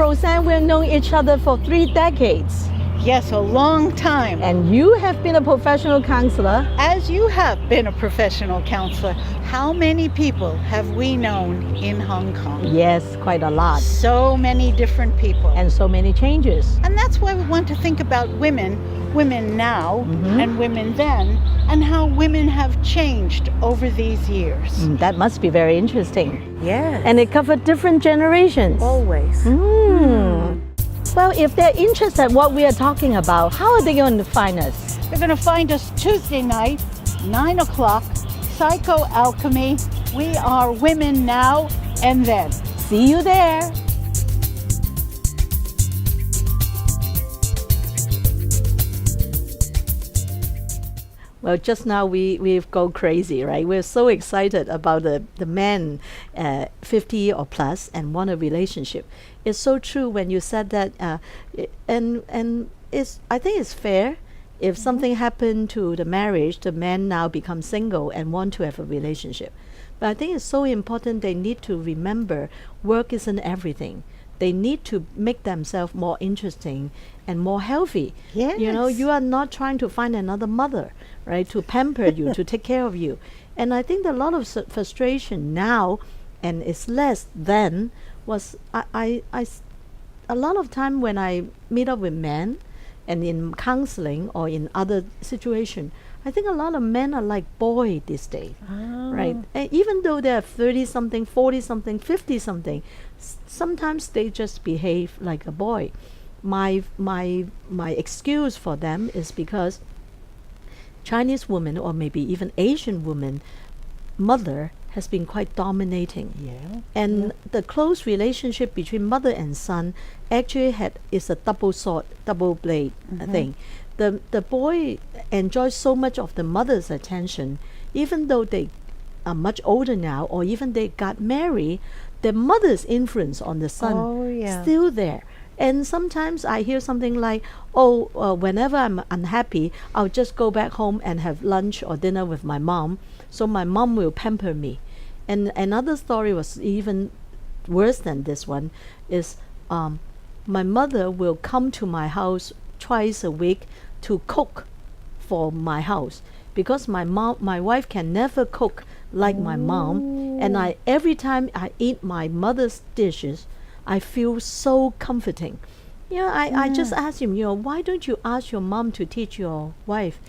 Rosann, we've known each other for 3 decades. Yes, a long time. And you have been a professional counselor. As you have been a professional counselor, how many people have we known in Hong Kong? Yes, quite a lot. So many different people. And so many changes. And that's why we want to think about women now and women then, and how women have changed over these years. That must be very interesting. Yes. And it covered different generations. Always. Well, if they're interested in what we are talking about, how are they going to find us? You're going to find us Tuesday night, 9 o'clock, PsychoAlchemy. We are Women Now and Then. See you there. Well, just now we've gone crazy, right? We're so excited about the men 50 or plus and want a relationship. It's so true when you said that, and it's, I think it's fair. If something happened to the marriage, the man now becomes single and want to have a relationship. But I think it's so important they need to remember work isn't everything. They need to make themselves more interesting and more healthy. Yes. You know, you are not trying to find another mother, right, to pamper you, to take care of you. And I think a lot of frustration now, and it's less then, was a lot of time when I meet up with men and in counseling or in other situation, I think a lot of men are like boy these days, right? And even though they're 30-something, 40-something, 50-something, sometimes they just behave like a boy. My excuse for them is because Chinese women or maybe even Asian women, mother has been quite dominating. Yeah. And the close relationship between mother and son actually is a double sword, double blade thing. The boy enjoys so much of the mother's attention, even though they are much older now, or even they got married, the mother's influence on the son still there. And sometimes I hear something like, whenever I'm unhappy, I'll just go back home and have lunch or dinner with my mom, so my mom will pamper me. And another story was even worse than this one, is my mother will come to my house twice a week to cook for my house, because my wife can never cook like my mom, and every time I eat my mother's dishes, I feel so comforting. I just asked him, why don't you ask your mom to teach your wife,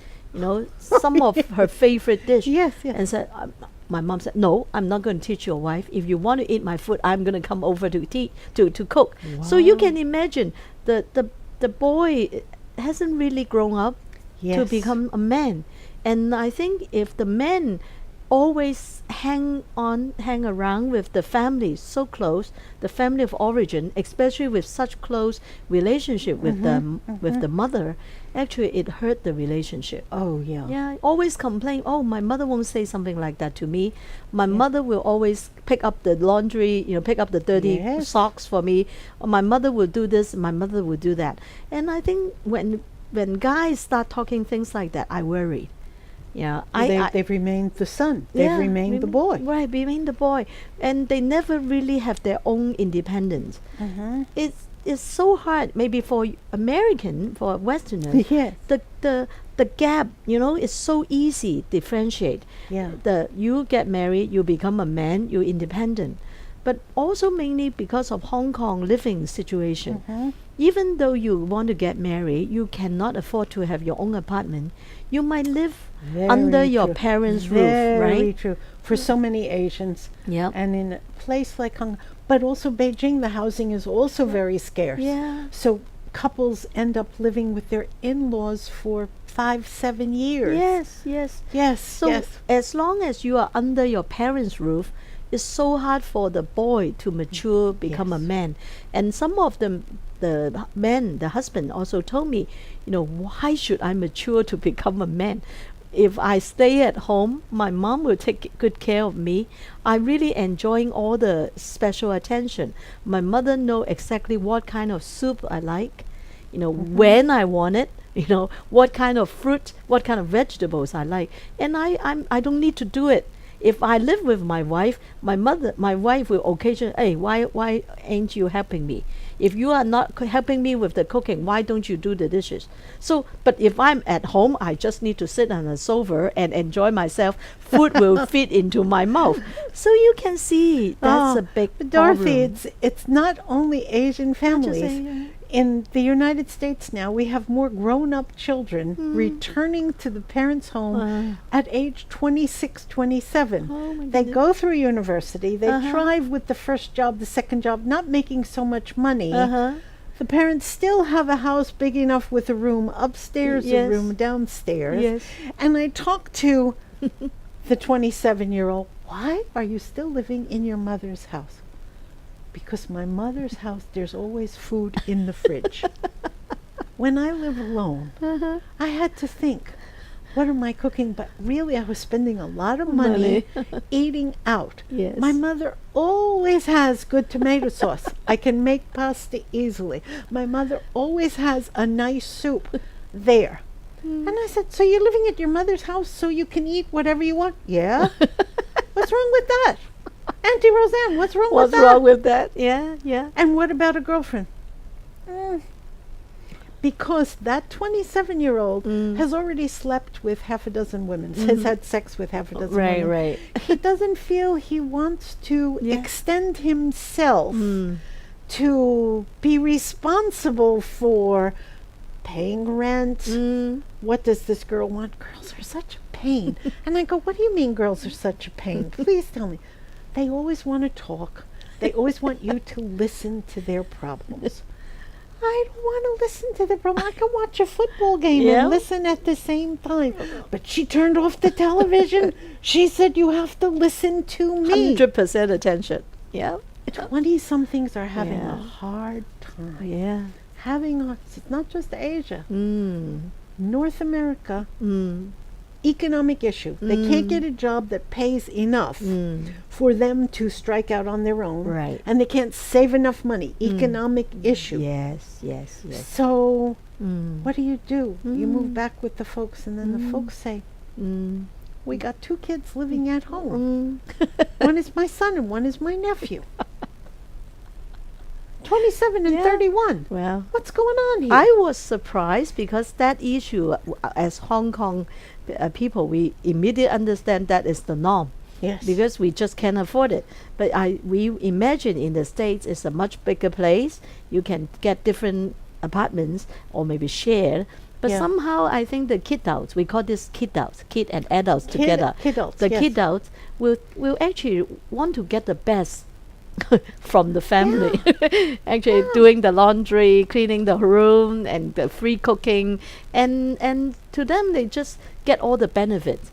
some of her favorite dish? Yes. And said, my mom said, no, I'm not going to teach your wife. If you want to eat my food, I'm going to come over to cook. Wow. So you can imagine the boy hasn't really grown up to become a man. And I think if the men always hang around with the family so close, the family of origin, especially with such close relationship with the mother, actually it hurt the relationship. I always complain, my mother won't say something like that to me. My mother will always pick up the laundry, pick up the dirty socks for me. My mother will do this, my mother will do that. And I think when guys start talking things like that, I worry. They've remained the son. They've remained the boy. Right, remain the boy. And they never really have their own independence. It's so hard, maybe for American, for Westerners. The gap, is so easy to differentiate. You get married, you become a man, you're independent. But also mainly because of Hong Kong living situation. Even though you want to get married, you cannot afford to have your own apartment. You might live under your parents' roof, right? Very true. For so many Asians. And in a place like Hong Kong, but also Beijing, the housing is also very scarce. So couples end up living with their in-laws for 5-7 years. So as long as you are under your parents' roof, it's so hard for the boy to mature, become a man. And some of them, the men, the husband also told me, why should I mature to become a man? If I stay at home, my mom will take good care of me. I'm really enjoying all the special attention. My mother know exactly what kind of soup I like, when I want it, what kind of fruit, what kind of vegetables I like. And I don't need to do it. If I live with my wife, my wife will occasionally, hey, why ain't you helping me? If you are not helping me with the cooking, why don't you do the dishes? So, but if I'm at home, I just need to sit on a sofa and enjoy myself. Food will fit into my mouth. So you can see that's a big Dorothy, problem. it's not only Asian families. In the United States now, we have more grown-up children returning to the parents' home at age 26, 27. They go through university. They thrive with the first job, the second job, not making so much money. The parents still have a house big enough with a room upstairs, a room downstairs. And I talk to the 27-year-old, why are you still living in your mother's house? Because my mother's house, there's always food in the fridge. When I live alone, I had to think, what am I cooking? But really, I was spending a lot of money eating out. My mother always has good tomato sauce. I can make pasta easily. My mother always has a nice soup there. And I said, so you're living at your mother's house so you can eat whatever you want? Yeah. What's wrong with that? Auntie Rosann, what's wrong with that? What's wrong with that? Yeah. And what about a girlfriend? Because that 27-year-old has already slept with half a dozen women, has had sex with half a dozen women. Right. He doesn't feel he wants to extend himself to be responsible for paying rent. What does this girl want? Girls are such a pain. And I go, what do you mean girls are such a pain? Please tell me. They always want to talk. They always want you to listen to their problems. I don't want to listen to their problems. I can watch a football game and listen at the same time. But she turned off the television. She said, you have to listen to me. 100% attention. 20-somethings are having a hard time. It's not just Asia. North America, economic issue. They can't get a job that pays enough for them to strike out on their own. Right. And they can't save enough money. Economic issue. Yes. So what do? You move back with the folks, and then the folks say, we got 2 kids living at home. One is my son and one is my nephew. 27 and 31. Well, what's going on here? I was surprised because that issue, as Hong Kong people, we immediately understand that is the norm. Yes. Because we just can't afford it. But we imagine in the States it's a much bigger place. You can get different apartments or maybe share. But somehow I think the kidults, we call this kidults, kid and adults together. Kidults will actually want to get the best from the family. Actually doing the laundry, cleaning the room, and the free cooking, and to them they just get all the benefits.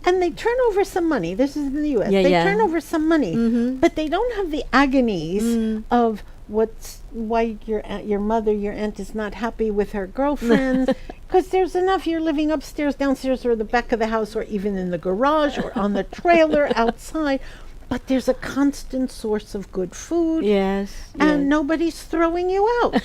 And they turn over some money. This is in the U.S. They turn over some money, but they don't have the agonies of why your mother, your aunt is not happy with her girlfriends, because there's enough. You're living upstairs, downstairs, or the back of the house, or even in the garage, or on the trailer outside. But there's a constant source of good food. And nobody's throwing you out.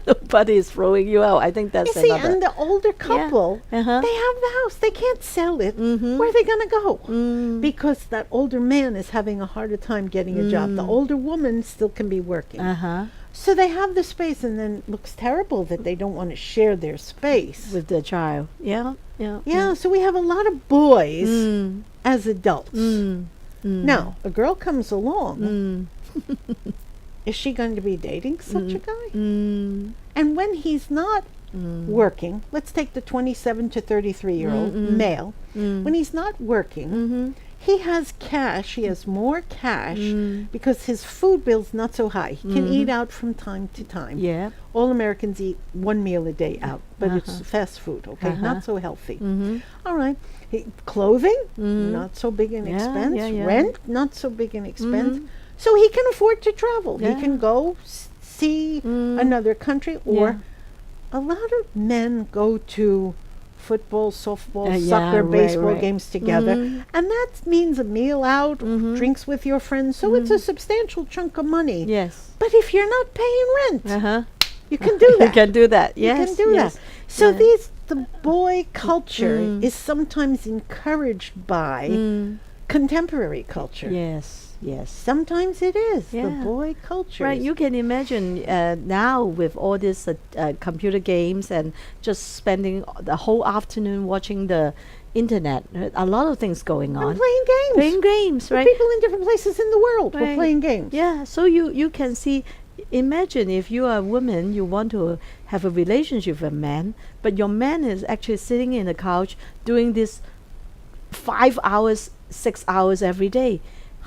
Nobody's throwing you out. I think that's another. And the older couple, they have the house. They can't sell it. Where are they going to go? Because that older man is having a harder time getting a job. The older woman still can be working. So they have the space, and then it looks terrible that they don't want to share their space with the child. So we have a lot of boys as adults. Now, a girl comes along. Is she going to be dating such a guy? And when he's not working, let's take the 27 to 33-year-old male. When he's not working, he has cash. He has more cash because his food bill's not so high. He can eat out from time to time. All Americans eat 1 meal a day out, but it's fast food, okay? Not so healthy. All right. Clothing, not so big an expense. Rent, not so big an expense. So he can afford to travel. He can go see another country, or a lot of men go to football, softball, soccer, baseball games together. And that means a meal out, drinks with your friends. So it's a substantial chunk of money. But if you're not paying rent, you can do that. You can do that. You can do that. So the boy culture is sometimes encouraged by contemporary culture. Yes, yes. Sometimes it is the boy culture. Right, you can imagine now with all these computer games and just spending the whole afternoon watching the internet, a lot of things going on. And playing games. Playing games, right? People in different places in the world were playing games. Yeah, so you can see, imagine if you are a woman, you want to have a relationship with a man, but your man is actually sitting in the couch doing this 5 hours, 6 hours every day.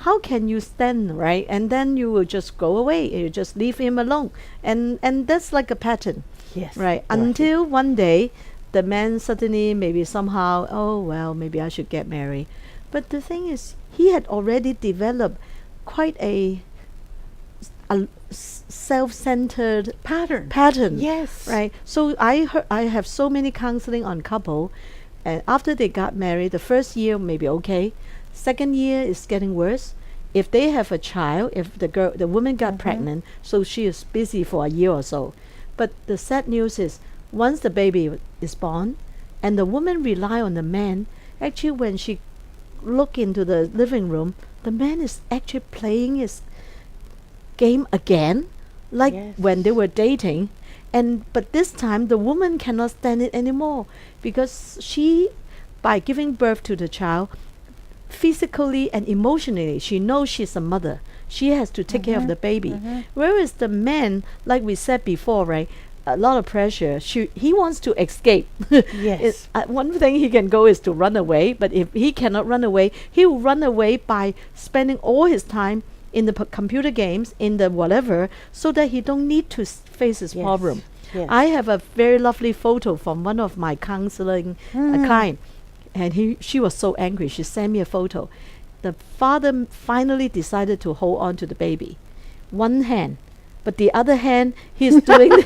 How can you stand, right? And then you will just go away. You just leave him alone. And that's like a pattern. Yes. Right. Until one day, the man suddenly maybe somehow, oh, well, maybe I should get married. But the thing is, he had already developed quite a self-centered pattern. Yes. Right. So I have so many counseling on couple, and after they got married, the first year maybe okay, second year is getting worse. If they have a child, if the woman got pregnant, so she is busy for a year or so. But the sad news is, once the baby is born, and the woman rely on the man, actually when she look into the living room, the man is actually playing his game again, like when they were dating. But this time the woman cannot stand it anymore, because she, by giving birth to the child, physically and emotionally, she knows she's a mother. She has to take care of the baby. Whereas the man, like we said before, right, a lot of pressure. He wants to escape. Yes. One thing he can go is to run away, but if he cannot run away, he will run away by spending all his time in the computer games, in the whatever, so that he don't need to face his problem. Yes. I have a very lovely photo from one of my counseling client, and she was so angry. She sent me a photo. The father finally decided to hold on to the baby, one hand, but the other hand he's doing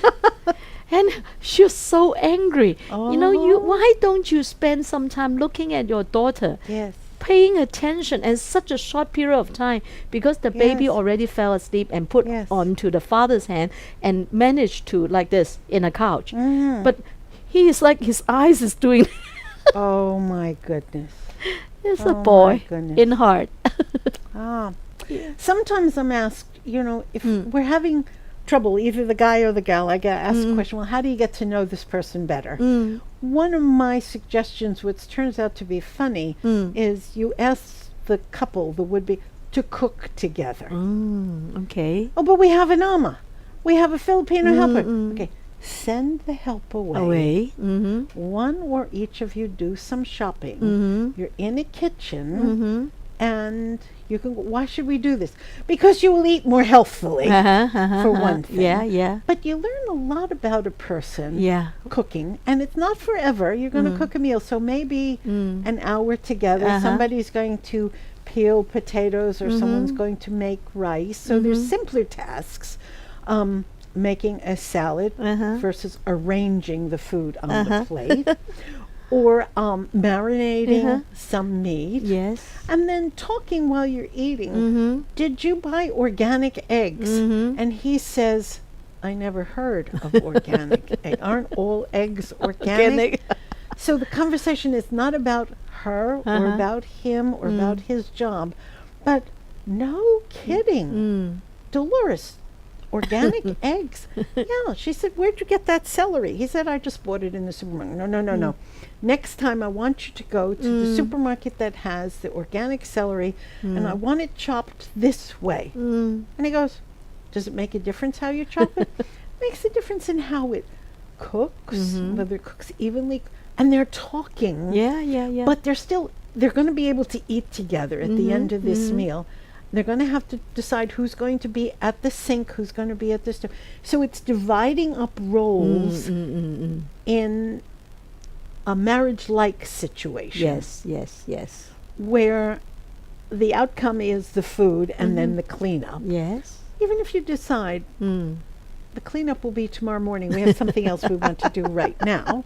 and she was so angry. You know, why don't you spend some time looking at your daughter? Yes. Paying attention in such a short period of time, because the baby already fell asleep and put onto the father's hand and managed to like this in a couch. But he is like, his eyes is doing oh my goodness. It's a boy in heart. Sometimes I'm asked, you know, if we're having trouble, either the guy or the gal, I get asked the question, well, how do you get to know this person better? One of my suggestions, which turns out to be funny, is you ask the couple, the would-be, to cook together. Okay. Oh, but we have an ama. We have a Filipino helper. Okay. Send the help away. One or each of you do some shopping. You're in a kitchen, and you can. Why should we do this? Because you will eat more healthfully, for one thing. Yeah. But you learn a lot about a person. Cooking, and it's not forever. You're going to cook a meal, so maybe an hour together. Somebody's going to peel potatoes, or someone's going to make rice. So there's simpler tasks. Making a salad versus arranging the food on the plate, or marinating some meat. Yes. And then talking while you're eating. Did you buy organic eggs? And he says, I never heard of organic eggs. Aren't all eggs organic? So the conversation is not about her or about him or about his job, but no kidding. Dolores, organic eggs. Yeah, she said, where'd you get that celery? He said, I just bought it in the supermarket. No. Next time I want you to go to the supermarket that has the organic celery, and I want it chopped this way. And he goes, does it make a difference how you chop it? Makes a difference in how it cooks, whether it cooks evenly. And they're talking. Yeah. But they're going to be able to eat together at the end of this meal. They're going to have to decide who's going to be at the sink, who's going to be at this. So it's dividing up roles in a marriage-like situation. Yes. Where the outcome is the food and then the cleanup. Yes. Even if you decide the cleanup will be tomorrow morning, we have something else we want to do right now.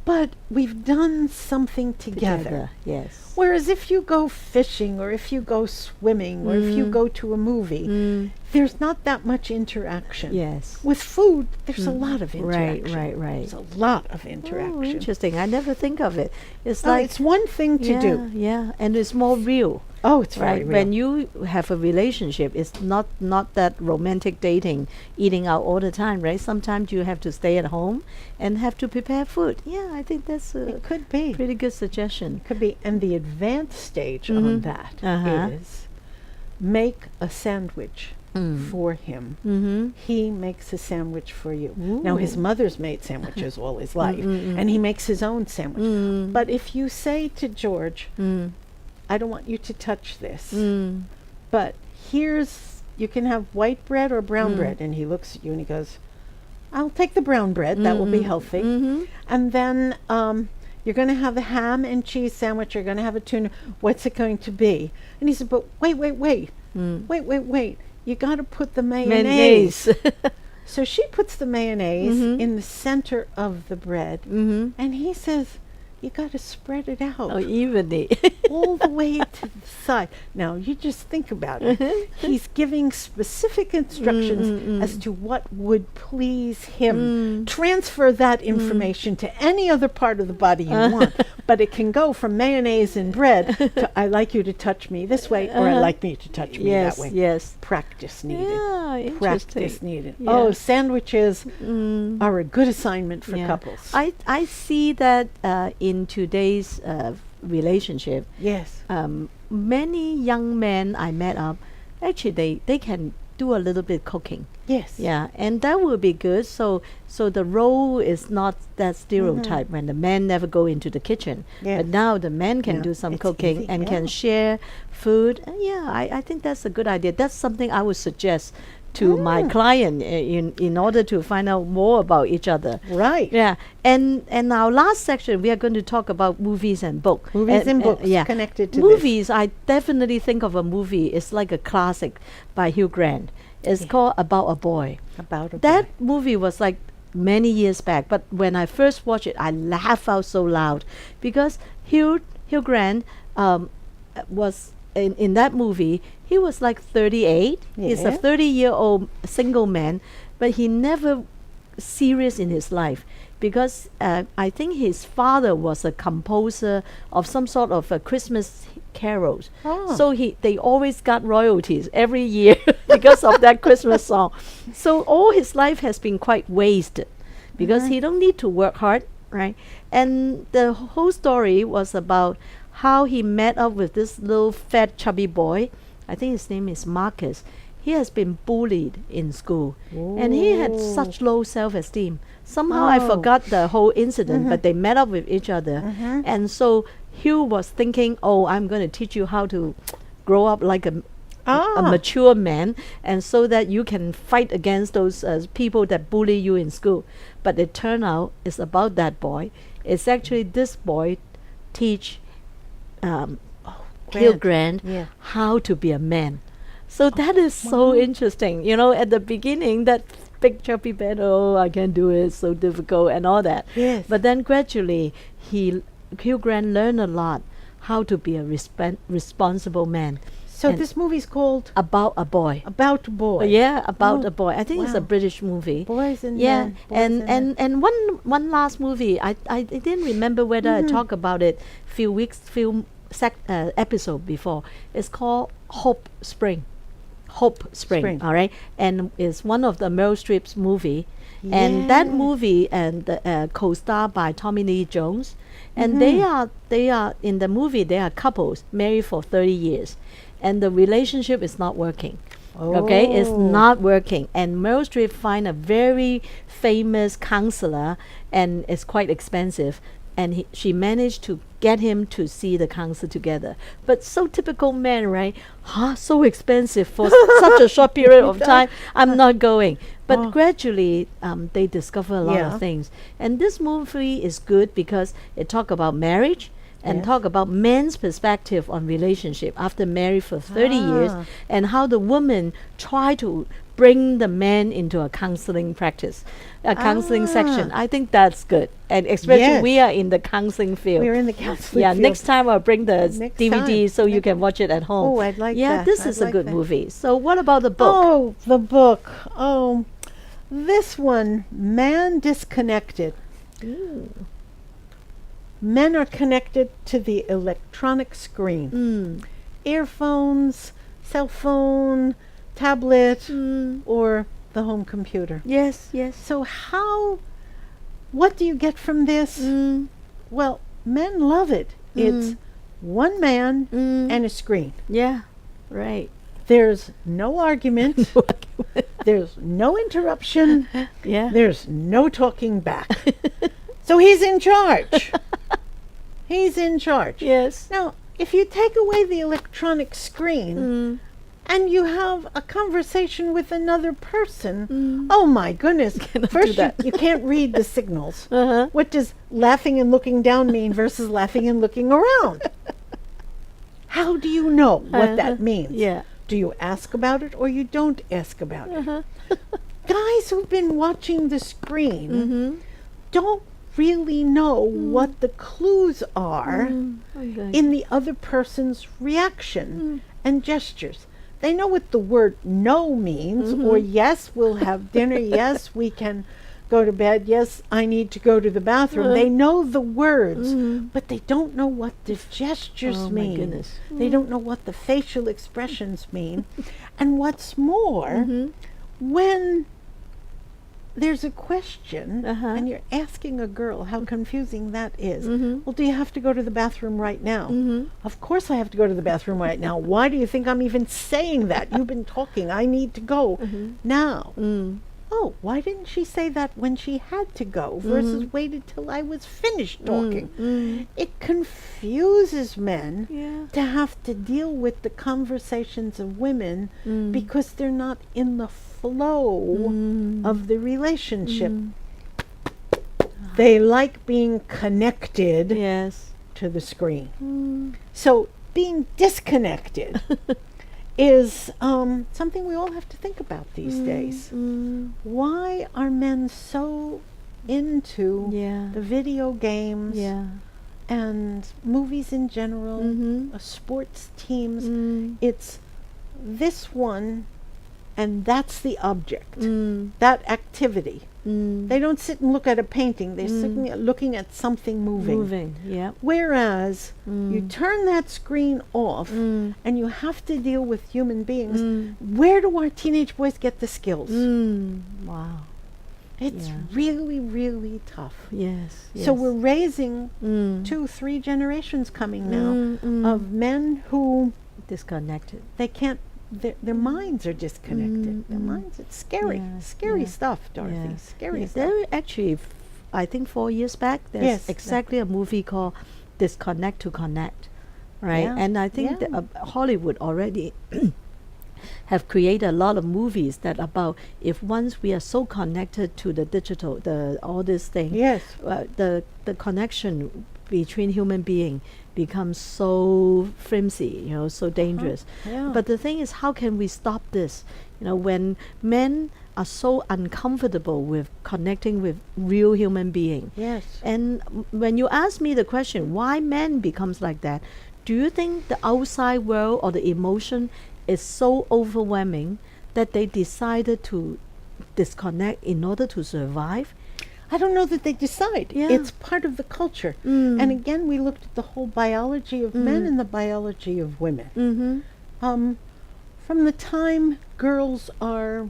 But we've done something together. Yes. Whereas if you go fishing, or if you go swimming, or if you go to a movie, there's not that much interaction. Yes. With food, there's a lot of interaction. Right. There's a lot of interaction. Oh, interesting. I never think of it. It's it's one thing to do. Yeah, and it's more real. Oh, it's very right. real. When you have a relationship, it's not that romantic dating, eating out all the time, right? Sometimes you have to stay at home and have to prepare food. Yeah, I think that's it could be pretty good suggestion. Could be. And the advanced stage on that is make a sandwich for him. He makes a sandwich for you. Now, his mother's made sandwiches all his life, and he makes his own sandwich. But if you say to George, I don't want you to touch this, but you can have white bread or brown bread, and he looks at you and he goes, I'll take the brown bread, that will be healthy. And then you're going to have a ham and cheese sandwich, you're going to have a tuna, what's it going to be? And he said, but wait, you got to put the mayonnaise. So she puts the mayonnaise in the center of the bread, and he says, you got to spread it out. Oh, evenly. All the way to the side. Now, you just think about it. He's giving specific instructions as to what would please him. Transfer that information to any other part of the body you want. But it can go from mayonnaise and bread to I like you to touch me this way, or I like me to touch me that way. Yes. Practice needed. Yeah, interesting. Practice needed. Yeah. Oh, sandwiches are a good assignment for couples. I see that in today's relationship. Yes. Many young men I met up, actually they can do a little bit cooking. Yes. Yeah, and that will be good. So the role is not that stereotype when the men never go into the kitchen. Yes. But now the men can do some it's cooking easy, and can share food. I think that's a good idea. That's something I would suggest to my client in order to find out more about each other. Right. Yeah. And our last section, we are going to talk about movies and books. Movies and books connected to movies, I definitely think of a movie. It's like a classic by Hugh Grant. It's called About a Boy. About a That boy. movie was like many years back, but when I first watched it, I laughed out so loud because Hugh Grant was in that movie. He was like 38. He's a 30-year-old single man, but he never serious in his life because I think his father was a composer of some sort of Christmas carols. So they always got royalties every year because of that Christmas song. So all his life has been quite wasted because he don't need to work hard, right? And the whole story was about how he met up with this little fat chubby boy. I think his name is Marcus. He has been bullied in school, and he had such low self-esteem. Somehow I forgot the whole incident, but they met up with each other. And so Hugh was thinking, oh, I'm going to teach you how to grow up like a mature man, and so that you can fight against those people that bully you in school. But it turned out it's about that boy. It's actually this boy teach Hugh Grant how to be a man. So that is so interesting. You know, at the beginning, that big chubby man, I can't do it, so difficult and all that. Yes. But then gradually, Hugh Grant learned a lot how to be a responsible man. So this movie's called About a Boy. About a Boy. Yeah, About a Boy. I think it's a British movie. Boys and men. And one last movie. I didn't remember whether I talked about it few episode before. It's called Hope Spring. All right, and it's one of the Meryl Streep's movie, and that movie co-starred by Tommy Lee Jones, and they are in the movie. They are couples married for 30 years, and the relationship is not working. Okay, it's not working, and Meryl Streep find a very famous counselor, and it's quite expensive. And she managed to get him to see the counselor together. But so typical man, right? So expensive for such a short period of time. I'm not going. But gradually, they discover a lot of things. And this movie is good because it talk about marriage and talk about men's perspective on relationship after married for 30 years, and how the woman try to bring the man into a counseling practice, a counseling section. I think that's good. And especially we are in the counseling field. We're in the counseling field. Next time I'll bring the DVD so you can watch it at home. Oh, I'd like that. Yeah, this is a good movie. So what about the book? Oh, the book. Oh, this one, Man Disconnected. Ooh. Men are connected to the electronic screen. Earphones, cell phone, tablet, or the home computer. Yes. So what do you get from this? Well, men love it. It's one man and a screen. Yeah, right. There's no argument. There's no interruption. Yeah. There's no talking back. So he's in charge. He's in charge. Yes. Now, if you take away the electronic screen and you have a conversation with another person, oh my goodness. First, you can't read the signals. What does laughing and looking down mean versus laughing and looking around? How do you know what that means? Yeah. Do you ask about it or you don't ask about it? Guys who've been watching the screen don't really know what the clues are in the other person's reaction and gestures. They know what the word no means, or yes, we'll have dinner, yes, we can go to bed, yes, I need to go to the bathroom. They know the words, but they don't know what the gestures mean. My goodness. They don't know what the facial expressions mean. And what's more, when there's a question and you're asking a girl how confusing that is. Well, do you have to go to the bathroom right now? Of course I have to go to the bathroom right now. Why do you think I'm even saying that? You've been talking. I need to go now. Oh, why didn't she say that when she had to go versus waited till I was finished talking? It confuses men to have to deal with the conversations of women because they're not in the flow of the relationship. They like being connected to the screen. So being disconnected is something we all have to think about these days. Why are men so into the video games and movies in general, sports teams? It's this one and that's the object, that activity. They don't sit and look at a painting. They're sitting looking at something moving. Whereas you turn that screen off and you have to deal with human beings. Where do our teenage boys get the skills? Wow. It's really, really tough. Yes. So we're raising 2-3 generations coming now of men who disconnected. They can't. Their minds are disconnected. Their minds, it's scary. Scary stuff, Dorothy. Scary stuff. There actually, I think 4 years back, there's exactly a movie called Disconnect to Connect, right? And I think that, Hollywood already have created a lot of movies that about if once we are so connected to the digital, all this thing, the connection between human being becomes so flimsy, so dangerous. But the thing is, how can we stop this? When men are so uncomfortable with connecting with real human being. And when you ask me the question, why men becomes like that, do you think the outside world or the emotion is so overwhelming that they decided to disconnect in order to survive? I don't know that they decide. It's part of the culture. And again, we looked at the whole biology of men and the biology of women. From the time girls are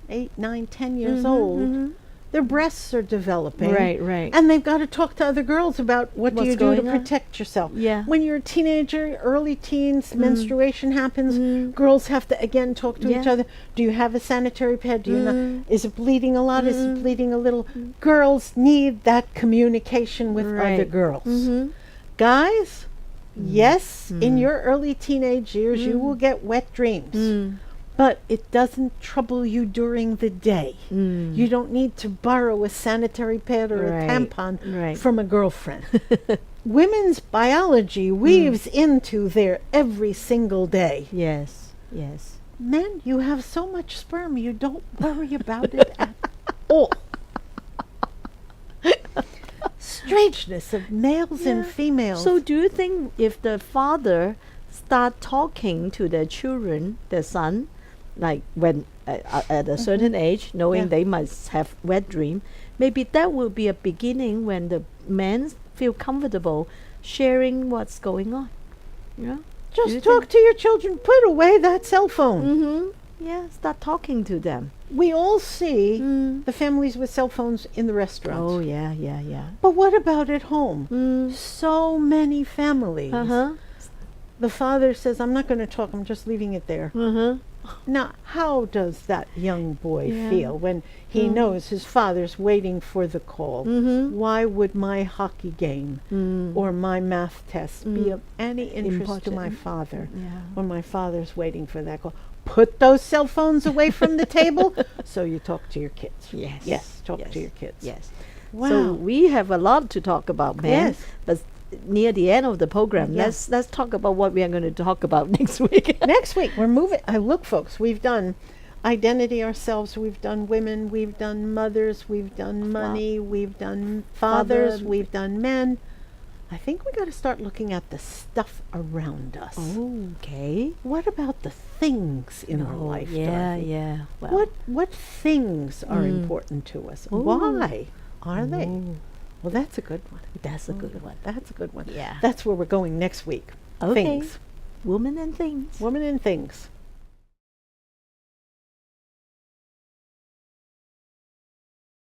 8, 9, 10 years old, their breasts are developing. Right. And they've got to talk to other girls about what do you do to protect yourself. When you're a teenager, early teens, menstruation happens, girls have to again talk to each other. Do you have a sanitary pad? Do you not? Is it bleeding a lot? Is it bleeding a little? Girls need that communication with other girls. Guys, yes, in your early teenage years, you will get wet dreams. But it doesn't trouble you during the day. You don't need to borrow a sanitary pad or a tampon from a girlfriend. Women's biology weaves into their every single day. Yes. Men, you have so much sperm, you don't worry about it at all. Strangeness of males and females. So do you think if the father start talking to their children, their son, like when at a certain age, knowing they must have wet dream, maybe that will be a beginning when the men feel comfortable sharing what's going on. Just talk to your children. Put away that cell phone. Mm-hmm. Yeah, start talking to them. We all see the families with cell phones in the restaurants. Oh, yeah, yeah, yeah. But what about at home? So many families. The father says, I'm not going to talk, I'm just leaving it there. Now, how does that young boy feel when he knows his father's waiting for the call? Why would my hockey game or my math test be of any interest to my father when my father's waiting for that call? Put those cell phones away from the table so you talk to your kids. Yes, talk to your kids. Yes. Wow. So we have a lot to talk about, man. But near the end of the program, let's talk about what we are going to talk about next week. Next week, we're moving. Look, folks, we've done identity ourselves. We've done women. We've done mothers. We've done money. We've done fathers. We've done men. I think we got to start looking at the stuff around us. Okay. What about the things in our life, Dorothy? Yeah. Well, what things are important to us? Why are they? Well, that's a good one. That's a good one. That's a good one. Yeah. That's where we're going next week. Okay. Things. Woman and things. Woman and things.